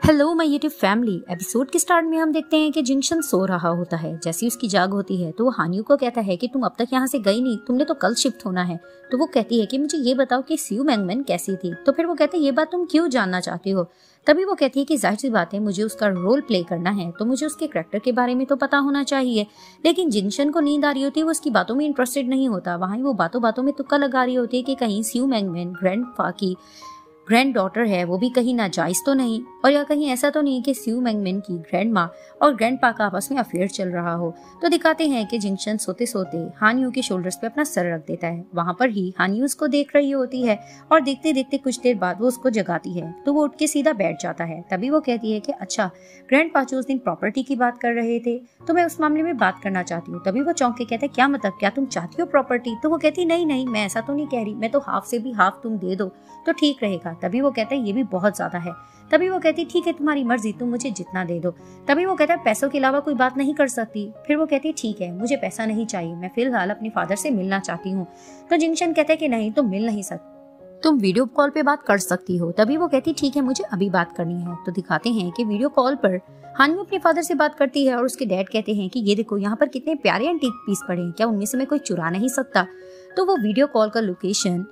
Hello my YouTube family. Episode के start में हम देखते हैं कि जिंगशन सो रहा होता है। जैसी उसकी जाग होती है तो वो हानियो को कहता है कि तुम अब तक यहाँ से गई नहीं, तुमने तो कल शिफ्ट होना है। तो वो कहती है कि मुझे ये बताओ कि स्यू मैंगमैन कैसी थी। तो फिर वो कहते हैं ये बात तुम क्यों जानना चाहती हो। तभी वो कहती है कि जाहिर सी बात है, मुझे उसका रोल प्ले करना है तो मुझे उसके कैरेक्टर के बारे में तो पता होना चाहिए। लेकिन जिंगशन को नींद आ रही होती है, वो उसकी बातों में इंटरेस्टेड नहीं होता। वहाँ वो बातों बातों में तुक्का लगा रही होती है कि कहीं स्यू मैंगमैन ग्रैंडपा की ग्रैंड डॉटर है, वो भी कहीं नाजायज तो नहीं, और या कहीं ऐसा तो नहीं कि स्यू मैंगमैन की ग्रैंड माँ और ग्रैंडपा का आपस में अफेयर चल रहा हो। तो दिखाते हैं कि जिंगशन सोते सोते हानियो के शोल्डर्स पे अपना सर रख देता है। वहां पर ही हानियो उसको देख रही होती है और देखते देखते कुछ देर बाद वो उसको जगाती है। तो वो उठ के सीधा बैठ जाता है। तभी वो कहती है कि अच्छा, ग्रैंडपा जो उस दिन प्रॉपर्टी की बात कर रहे थे तो मैं उस मामले में बात करना चाहती हूँ। तभी वो चौंक के कहते हैं क्या मतलब, क्या तुम चाहती हो प्रॉपर्टी। तो वो कहती नहीं नहीं, मैं ऐसा तो नहीं कह रही, मैं तो हाफ से भी हाफ तुम दे दो तो ठीक रहेगा। तभी वो कहते हैं ये भी बहुत ज्यादा है। तभी वो कहती ठीक है तुम्हारी मर्जी, तुम मुझे जितना दे दो। तभी वो कहता है पैसों के अलावा कोई बात नहीं कर सकती। फिर वो कहती ठीक है, मुझे पैसा नहीं चाहिए, मैं फिलहाल अपने फादर से मिलना चाहती हूँ। तो जिंगशन कहता है कि नहीं, तुम मिल नहीं सकती, तुम वीडियो कॉल पे बात कर सकती हो। तभी वो कहती ठीक है, मुझे अभी बात करनी है। तो दिखाते हैं कि वीडियो कॉल पर हानियो अपने फादर से बात करती है और उसके डैड कहते हैं कि ये देखो यहाँ पर कितने प्यारे एंटीक पीस पड़े हैं, क्या उनमें से मैं कोई चुरा नहीं सकता। तो वो वीडियो कॉल का लोकेशन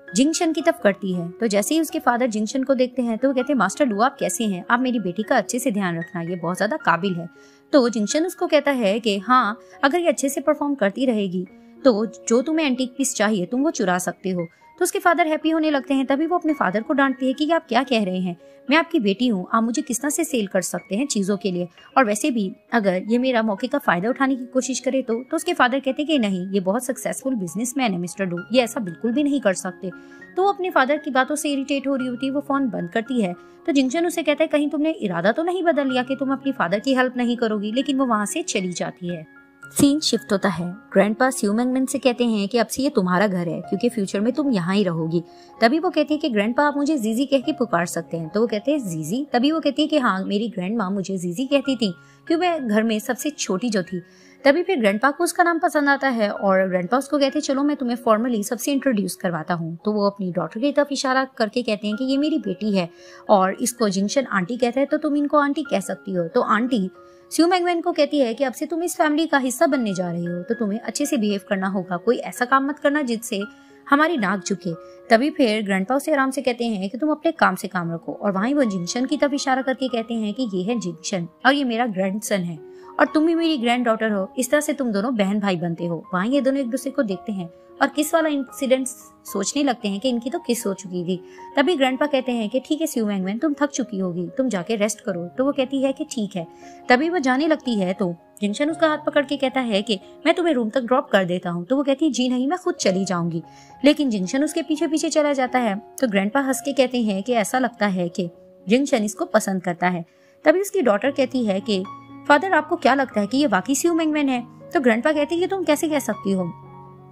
जिंगशन की तरफ करती है। तो जैसे ही उसके फादर जिंगशन को देखते हैं तो वो कहते हैं मास्टर लू आप कैसे हैं, आप मेरी बेटी का अच्छे से ध्यान रखना, ये बहुत ज्यादा काबिल है। तो जिंगशन उसको कहता है कि हाँ, अगर ये अच्छे से परफॉर्म करती रहेगी तो जो तुम्हें एंटीक पीस चाहिए तुम वो चुरा सकते हो। तो उसके फादर हैप्पी होने लगते हैं। तभी वो अपने फादर को डांटती है कि आप क्या कह रहे हैं, मैं आपकी बेटी हूँ, आप मुझे किस तरह से सेल कर सकते हैं चीजों के लिए, और वैसे भी अगर ये मेरा मौके का फायदा उठाने की कोशिश करे तो उसके फादर कहते हैं कि नहीं, ये बहुत सक्सेसफुल बिजनेसमैन है मिस्टर डू, ये ऐसा बिल्कुल भी नहीं कर सकते। तो वो अपने फादर की बातों से इरिटेट हो रही होती है, वो फोन बंद करती है। तो जिंगशन उसे कहता है कहीं तुमने इरादा तो नहीं बदल लिया कि तुम अपनी फादर की हेल्प नहीं करोगी। लेकिन वो वहां से चली जाती है। सीन शिफ्ट होता है। ग्रैंडपा स्यू मैंगमैन से कहते हैं कि अब से ये तुम्हारा घर है क्योंकि फ्यूचर में तुम यहाँ ही रहोगी। तभी वो कहती है कि ग्रैंडपा आप मुझे जीजी कह के पुकार सकते हैं। तो वो कहते हैं जीजी। तभी वो कहती है कि हाँ, मेरी ग्रैंड माँ मुझे जीजी कहती थी क्योंकि मैं घर में सबसे छोटी जो थी। तभी फिर ग्रैंडपा को उसका नाम पसंद आता है और ग्रैंडपा उसको कहते हैं चलो मैं तुम्हें फॉर्मली सबसे इंट्रोड्यूस करवाता हूँ। तो वो अपनी डॉटर की तरफ इशारा करके कहते हैं कि ये मेरी बेटी है और इसको जिंगशन आंटी कहता है तो तुम इनको आंटी कह सकती हो। तो आंटी स्यू मैंगमैन को कहती है कि अब से तुम इस फैमिली का हिस्सा बनने जा रही हो तो तुम्हें अच्छे से बिहेव करना होगा, कोई ऐसा काम मत करना जिससे हमारी नाक झुके। तभी फिर ग्रैंडपा उसे आराम से कहते हैं कि तुम अपने काम से काम रखो और वहीं वो जिंगशन की तरफ इशारा करके कहते हैं कि ये है जिंगशन और ये मेरा ग्रैंडसन है और तुम ही मेरी ग्रैंड डॉटर हो, इस तरह से तुम दोनों बहन भाई बनते हो। वहीं ये दोनों एक दूसरे को देखते हैं और किस वाला इंसिडेंट सोचने लगते हैं कि इनकी तो किस हो चुकी थी। तभी ग्रैंडपा कहते हैं कि ठीक है स्यू मैंगमैन, तुम थक चुकी होगी, तुम जाके रेस्ट करो। तो वो कहती है कि ठीक है। तभी वो जाने लगती है तो जिंगशन उसका हाथ पकड़ के कहता है कि मैं तुम्हें रूम तक ड्रॉप कर देता हूँ। तो वो कहती है जी नहीं, मैं खुद चली जाऊंगी। लेकिन जिंगशन उसके पीछे पीछे चला जाता है। तो ग्रैंडपा हंस के कहते हैं कि ऐसा लगता है कि जिंगशन इसको पसंद करता है। तभी उसकी डॉटर कहती है कि फादर आपको क्या लगता है कि ये वाकई स्यू मैंगमैन है। तो ग्रैंडपा कहती है कि तुम कैसे कह सकती हो,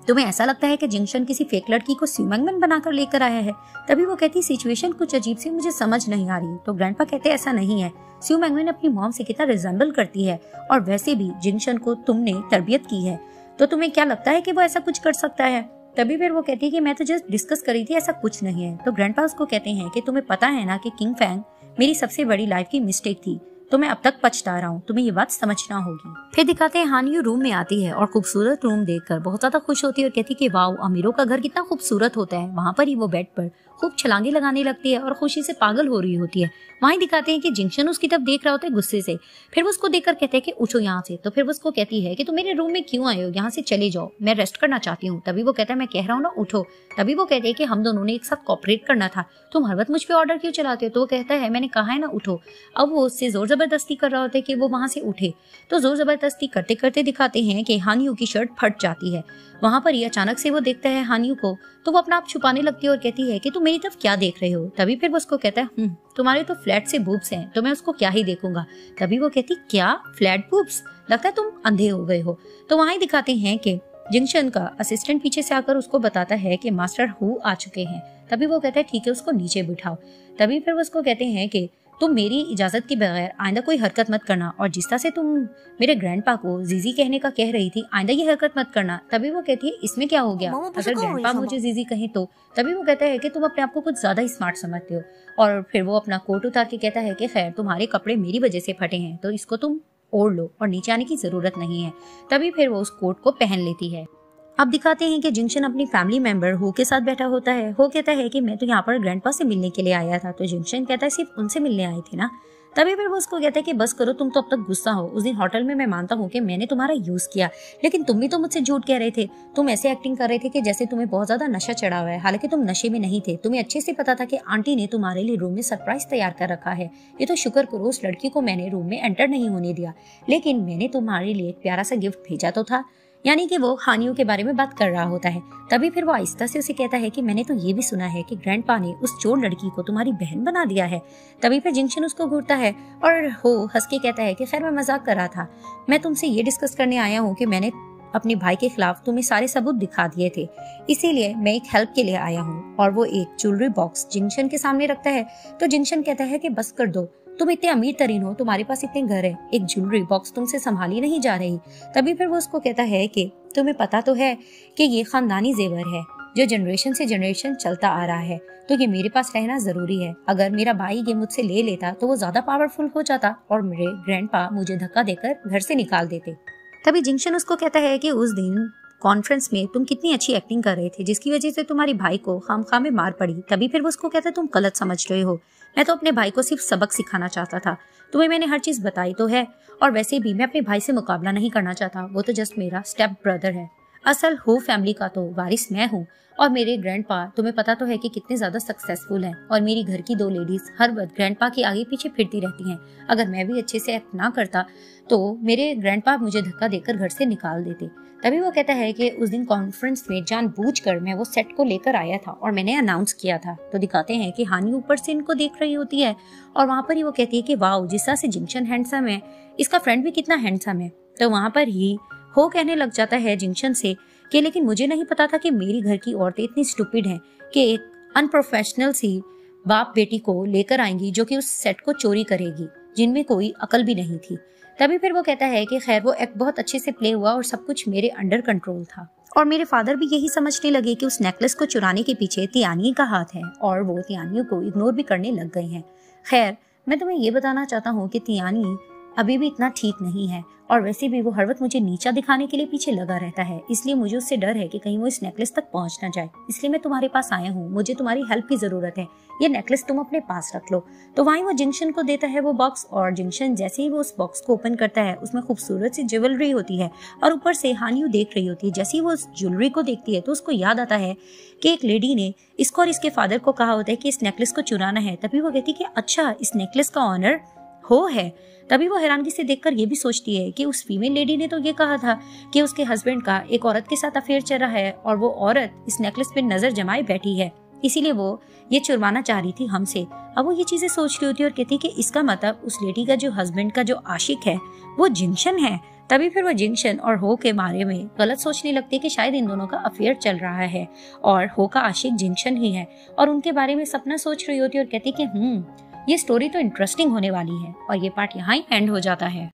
तुम्हें ऐसा लगता है कि जिंगशन किसी फेक लड़की को स्यू मैंगमैन बनाकर लेकर आया है। तभी वो कहती सिचुएशन कुछ अजीब सी मुझे समझ नहीं आ रही। तो ग्रैंडपा कहते ऐसा नहीं है, स्यू मैंगमैन अपनी मॉम से कितना रिजेंबल करती है और वैसे भी जिंगशन को तुमने तरबियत की है तो तुम्हें क्या लगता है कि वो ऐसा कुछ कर सकता है। तभी फिर वो कहती है कि मैं तो जस्ट डिस्कस करी थी, ऐसा कुछ नहीं है। तो ग्रैंडपा उसको कहते हैं कि तुम्हें पता है ना कि किंग फैंग मेरी सबसे बड़ी लाइफ की मिस्टेक थी, तो मैं अब तक पछता रहा हूँ, तुम्हें ये बात समझना होगी। फिर दिखाते हैं हानियो रूम में आती है और खूबसूरत रूम देखकर बहुत ज्यादा खुश होती है और कहती है कि वाओ, अमीरों का घर कितना खूबसूरत होता है। वहाँ पर ही वो बेड पर खूब छलांगे लगाने लगती है और खुशी से पागल हो रही होती है। वहीं दिखाते हैं कि जिंगशन उसकी तरफ देख रहा होता है गुस्से से। फिर वो उसको देखकर कहते हैं कि उठो यहाँ से। तो फिर वो उसको कहती है कि तुम मेरे रूम में क्यों आए हो, यहाँ से चले जाओ, मैं रेस्ट करना चाहती हूँ। तभी वो कहता है मैं कह रहा हूँ ना उठो। तभी वो कहते हैं कि हम दोनों ने एक साथ कॉपरेट करना था, तुम हर वक्त मुझ पे ऑर्डर क्यों चलाते हो। तो वो कहता है मैंने कहा है ना उठो। अब वो उससे जोर जबरदस्ती कर रहा होता है कि वो वहां से उठे। तो जोर जबरदस्ती करते करते दिखाते हैं कि हानियो की शर्ट फट जाती है। वहां पर ही अचानक से वो देखता है हानियो को, तो वो अपना आप छुपाने लगती है और कहती है कि तुम मेरी तरफ क्या देख रहे हो। तभी फिर वो उसको कहता है तुम्हारे तो फ्लैट से बूब्स हैं तो मैं उसको क्या ही देखूंगा। तभी वो कहती क्या फ्लैट बूब्स, लगता है तुम अंधे हो गए हो। तो वहां दिखाते हैं कि जिंगशन का असिस्टेंट पीछे से आकर उसको बताता है कि मास्टर हु आ चुके हैं। तभी वो कहता है ठीक है, उसको नीचे बिठाओ। तभी फिर वो उसको कहते हैं कि तुम मेरी इजाजत के बगैर आइंदा कोई हरकत मत करना, और जिस तरह से तुम मेरे ग्रैंडपा को जीजी कहने का कह रही थी, आइंदा ये हरकत मत करना। तभी वो कहती है इसमें क्या हो गया, अगर ग्रैंडपा मुझे जीजी कहे तो। तभी वो कहता है कि तुम अपने आप को कुछ ज्यादा स्मार्ट समझते हो, और फिर वो अपना कोट उतार के कहता है कि खैर तुम्हारे कपड़े मेरी वजह से फटे हैं तो इसको तुम ओढ़ लो और नीचे आने की जरूरत नहीं है। तभी फिर वो उस कोट को पहन लेती है। अब दिखाते हैं कि जिंक्शन अपनी फैमिली मेंबर हो के साथ बैठा होता है। हो कहता है कि मैं तो यहाँ पर ग्रैंडपा से मिलने के लिए आया था। तो जिंक्शन कहता है सिर्फ उनसे मिलने आए थे ना। तभी फिर वो उसको कहता है कि बस करो, तुम तो अब तक गुस्सा हो। उस दिन होटल में मैं मानता हूँ कि मैंने तुम्हारा यूज किया, लेकिन तुम भी तो मुझसे झूठ कह रहे थे। तुम ऐसे एक्टिंग कर रहे थे कि जैसे तुम्हें बहुत ज्यादा नशा चढ़ा हुआ है, हालांकि तुम नशे में नहीं थे। तुम्हें अच्छे से पता था कि आंटी ने तुम्हारे लिए रूम में सरप्राइज तैयार कर रखा है। ये तो शुक्र करो उस लड़की को मैंने रूम में एंटर नहीं होने दिया, लेकिन मैंने तुम्हारे लिए एक प्यारा सा गिफ्ट भेजा तो था। यानी कि वो हानियों के बारे में बात कर रहा होता है। तभी फिर वो आहिस्ता से उसे कहता है कि मैंने तो ये भी सुना है कि ग्रैंडपा ने उस चोर लड़की को तुम्हारी बहन बना दिया है। तभी फिर जिंक्शन उसको घूरता है और हो हंस के कहता है कि खैर मैं मजाक कर रहा था, मैं तुमसे ये डिस्कस करने आया हूँ कि मैंने अपने भाई के खिलाफ तुम्हें सारे सबूत दिखा दिए थे, इसीलिए मैं एक हेल्प के लिए आया हूँ। और वो एक ज्वेलरी बॉक्स जिंक्शन के सामने रखता है। तो जिंक्शन कहता है कि बस कर दो, तुम इतने अमीर तरीन हो, तुम्हारे पास इतने घर है, एक ज्वेलरी बॉक्स तुमसे संभाली नहीं जा रही। तभी फिर वो उसको कहता है कि तुम्हें पता तो है कि ये खानदानी जेवर है जो जनरेशन से जनरेशन चलता आ रहा है, तो ये मेरे पास रहना जरूरी है। अगर मेरा भाई ये मुझसे ले लेता तो वो ज्यादा पावरफुल हो जाता और मेरे ग्रैंडपा मुझे धक्का देकर घर से निकाल देते। तभी जिंक्शन उसको कहता है कि उस दिन कॉन्फ्रेंस में तुम कितनी अच्छी एक्टिंग कर रहे थे जिसकी वजह से तुम्हारी भाई को खामखा में मार पड़ी। तभी फिर वो उसको कहता है तुम गलत समझ रहे हो, मैं तो अपने भाई को सिर्फ सबक सिखाना चाहता था, तुम्हें मैंने हर चीज बताई तो है, और वैसे भी मैं अपने भाई से मुकाबला नहीं करना चाहता, वो तो जस्ट मेरा स्टेप ब्रदर है। असल हो फैमिली का तो वारिस मैं हूँ, और मेरे ग्रैंडपा तुम्हें पता तो है कि कितने ज्यादा सक्सेसफुल हैं, और मेरी घर की 2 लेडीज हर वक्त ग्रैंडपा के आगे पीछे फिरती रहती हैं। अगर मैं भी अच्छे से एक्ट ना करता तो मेरे ग्रैंडपा मुझे धक्का देकर घर से निकाल देते। तभी वो कहता है कि उस दिन कॉन्फ्रेंस में जानबूझकर मैं वो सेट को लेकर आया था और मैंने अनाउंस किया था। तो दिखाते हैं कि हानि ऊपर से इनको देख रही होती है और वहां पर ही वो कहती है कि वाओ, जिस तरह से जिंक्शन हैंडसम है, इसका फ्रेंड भी कितना हैंडसम है। तो वहां पर ही हो कहने लग जाता है जिंक्शन से कि लेकिन मुझे नहीं पता था कि मेरी घर की औरतें इतनी स्टूपिड हैं कि एक अनप्रोफेशनल सी बाप बेटी को लेकर आएंगी जो कि उस सेट को चोरी करेगी, जिनमें कोई अकल भी नहीं थी। तभी फिर वो कहता है कि खैर वो एक्ट बहुत अच्छे से प्ले हुआ और सब कुछ मेरे अंडर कंट्रोल था, और मेरे फादर भी यही समझने लगे कि उस नेकलेस को चुराने के पीछे तियानी का हाथ है, और वो तियानियों को इग्नोर भी करने लग गए हैं। खैर मैं तुम्हें ये बताना चाहता हूँ कि तियानी अभी भी इतना ठीक नहीं है, और वैसे भी वो हर वक्त मुझे नीचा दिखाने के लिए पीछे लगा रहता है, इसलिए मुझे उससे डर है कि कहीं वो इस नेकलेस तक पहुंच ना जाए। इसलिए मैं तुम्हारे पास आया हूँ, मुझे तुम्हारी हेल्प की जरूरत है, ये नेकलेस तुम अपने पास रख लो। तो वहीं वो जिंक्शन को देता है वो बॉक्स, और जिंक्शन जैसे ही वो उस बॉक्स को ओपन करता है उसमें खूबसूरत सी ज्वेलरी होती है, और ऊपर से हानियू देख रही होती है। जैसे ही वो उस ज्वेलरी को देखती है तो उसको याद आता है कि एक लेडी ने इसको और इसके फादर को कहा होता है कि इस नेकलेस को चुराना है। तभी वो कहती है कि अच्छा, इस नेकलेस का ऑनर हो है। तभी वो हैरानगी से देखकर ये भी सोचती है कि उस फीमेल लेडी ने तो ये कहा था कि उसके हस्बैंड का एक औरत के साथ अफेयर चल रहा है, और वो औरत इस नेकलेस पे नजर जमाए बैठी है, इसीलिए वो ये चुरवाना चाह रही थी हमसे। अब वो ये चीजें सोच रही होती है और कहती है कि इसका मतलब उस लेडी का जो हस्बैंड का जो आशिक है वो जिंक्शन है। तभी फिर वो जिंक्शन और हो के बारे में गलत सोचने लगती है कि शायद इन दोनों का अफेयर चल रहा है और हो का आशिक जिंक्शन ही है, और उनके बारे में सपना सोच रही होती है और कहती है कि ये स्टोरी तो इंटरेस्टिंग होने वाली है। और ये पार्ट यहाँ ही एंड हो जाता है।